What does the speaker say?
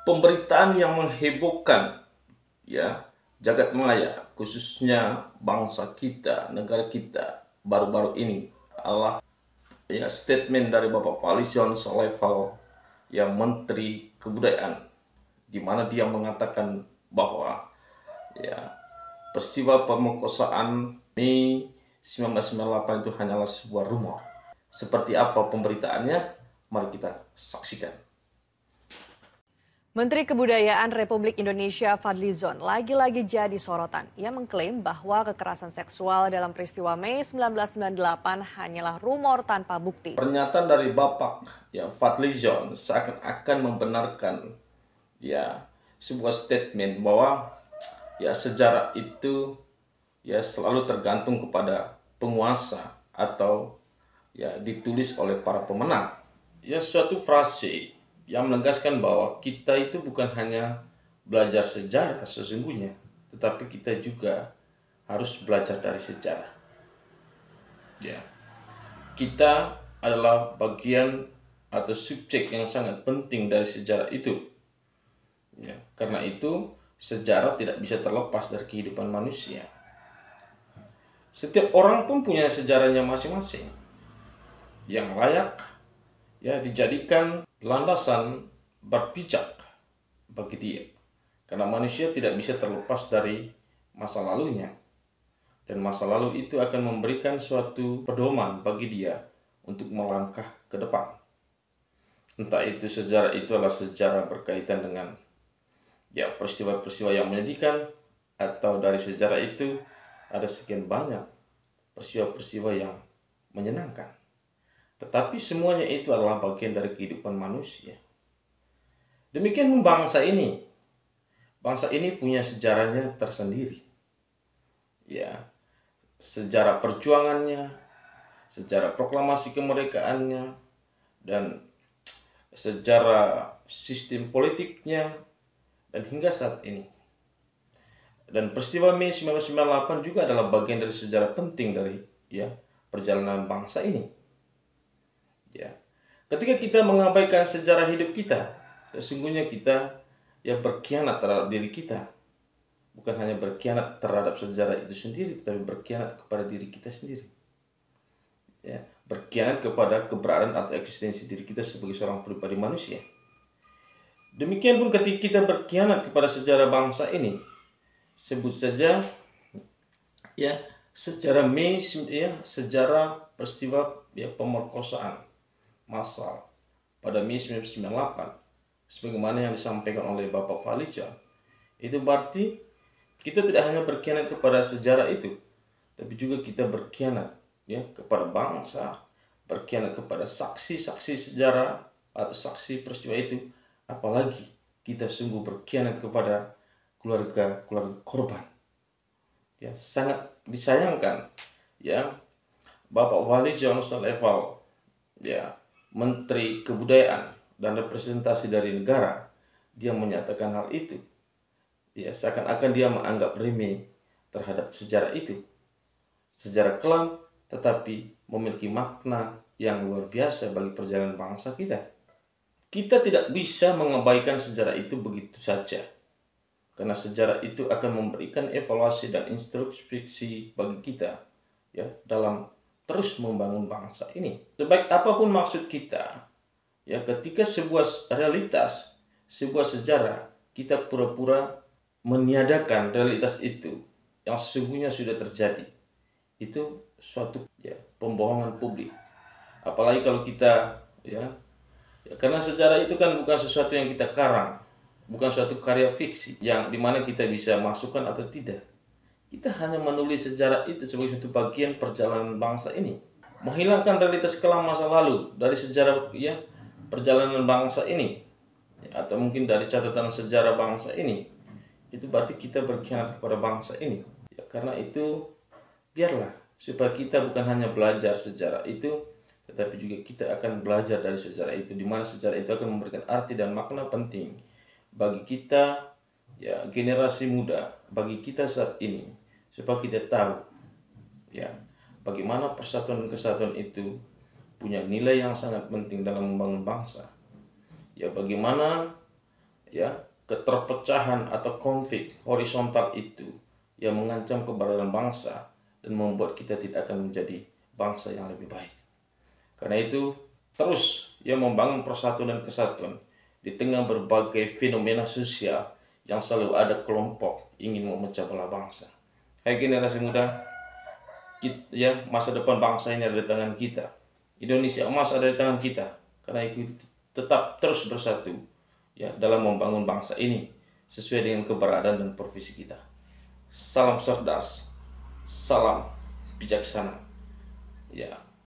pemberitaan yang menghebohkan ya jagat maya, khususnya bangsa kita, negara kita baru-baru ini adalah ya statement dari Bapak Fadlizon selevel ya Menteri Kebudayaan, di mana dia mengatakan bahwa ya peristiwa pemerkosaan Mei 1998 itu hanyalah sebuah rumor. Seperti apa pemberitaannya? Mari kita saksikan. Menteri Kebudayaan Republik Indonesia Fadlizon lagi-lagi jadi sorotan. Ia mengklaim bahwa kekerasan seksual dalam peristiwa Mei 1998 hanyalah rumor tanpa bukti. Pernyataan dari Bapak ya Fadlizon seakan-akan membenarkan ya sebuah statement bahwa ya sejarah itu ya selalu tergantung kepada penguasa atau ya ditulis oleh para pemenang. Ya suatu frase yang menegaskan bahwa kita itu bukan hanya belajar sejarah sesungguhnya, tetapi kita juga harus belajar dari sejarah. Ya, kita adalah bagian atau subjek yang sangat penting dari sejarah itu. Ya, karena itu sejarah tidak bisa terlepas dari kehidupan manusia. Setiap orang pun punya sejarahnya masing-masing yang layak ya dijadikan landasan berpijak bagi dia. Karena manusia tidak bisa terlepas dari masa lalunya. Dan masa lalu itu akan memberikan suatu pedoman bagi dia untuk melangkah ke depan. Entah itu sejarah itu adalah sejarah berkaitan dengan ya peristiwa-peristiwa yang menyedihkan, atau dari sejarah itu ada sekian banyak peristiwa-peristiwa yang menyenangkan. Tetapi semuanya itu adalah bagian dari kehidupan manusia. Demikian bangsa ini. Bangsa ini punya sejarahnya tersendiri. Ya, sejarah perjuangannya, sejarah proklamasi kemerdekaannya, dan sejarah sistem politiknya, dan hingga saat ini. Dan peristiwa Mei 1998 juga adalah bagian dari sejarah penting dari ya perjalanan bangsa ini. Ya. Ketika kita mengabaikan sejarah hidup kita, sesungguhnya kita ya berkhianat terhadap diri kita. Bukan hanya berkhianat terhadap sejarah itu sendiri, tetapi berkhianat kepada diri kita sendiri. Ya, berkhianat kepada keberadaan atau eksistensi diri kita sebagai seorang pribadi manusia. Demikian pun ketika kita berkhianat kepada sejarah bangsa ini, sebut saja ya sejarah Mei ya sejarah peristiwa ya pemerkosaan massal pada Mei 1998 sebagaimana yang disampaikan oleh Bapak Fadlizon. Itu berarti kita tidak hanya berkhianat kepada sejarah itu, tapi juga kita berkhianat ya kepada bangsa, berkhianat kepada saksi-saksi sejarah atau saksi peristiwa itu, apalagi kita sungguh berkhianat kepada keluarga-keluarga korban. Ya, sangat disayangkan ya Bapak Fadlizon selevel ya Menteri Kebudayaan dan representasi dari negara, dia menyatakan hal itu. Ya, seakan-akan dia menganggap remeh terhadap sejarah itu. Sejarah kelam tetapi memiliki makna yang luar biasa bagi perjalanan bangsa kita. Kita tidak bisa mengabaikan sejarah itu begitu saja. Karena sejarah itu akan memberikan evaluasi dan introspeksi bagi kita ya dalam terus membangun bangsa ini. Sebaik apapun maksud kita, ya ketika sebuah realitas, sebuah sejarah, kita pura-pura meniadakan realitas itu yang sesungguhnya sudah terjadi. Itu suatu ya pembohongan publik. Apalagi kalau kita ya karena sejarah itu kan bukan sesuatu yang kita karang, bukan suatu karya fiksi yang dimana kita bisa masukkan atau tidak. Kita hanya menulis sejarah itu sebagai satu bagian perjalanan bangsa ini. Menghilangkan realitas kelam masa lalu dari sejarah ya perjalanan bangsa ini. Ya, atau mungkin dari catatan sejarah bangsa ini. Itu berarti kita berkhianat kepada bangsa ini. Ya, karena itu biarlah supaya kita bukan hanya belajar sejarah itu, tetapi juga kita akan belajar dari sejarah itu, di mana sejarah itu akan memberikan arti dan makna penting bagi kita ya generasi muda, bagi kita saat ini, supaya kita tahu ya bagaimana persatuan dan kesatuan itu punya nilai yang sangat penting dalam membangun bangsa. Ya bagaimana ya, keterpecahan atau konflik horizontal itu yang mengancam keberadaan bangsa dan membuat kita tidak akan menjadi bangsa yang lebih baik. Karena itu terus membangun persatuan dan kesatuan di tengah berbagai fenomena sosial yang selalu ada kelompok ingin memecah belah bangsa. Hai generasi muda, masa depan bangsa ini ada di tangan kita. Indonesia emas ada di tangan kita. Karena itu tetap terus bersatu dalam membangun bangsa ini sesuai dengan keberadaan dan profesi kita. Salam cerdas, salam bijaksana. Ya.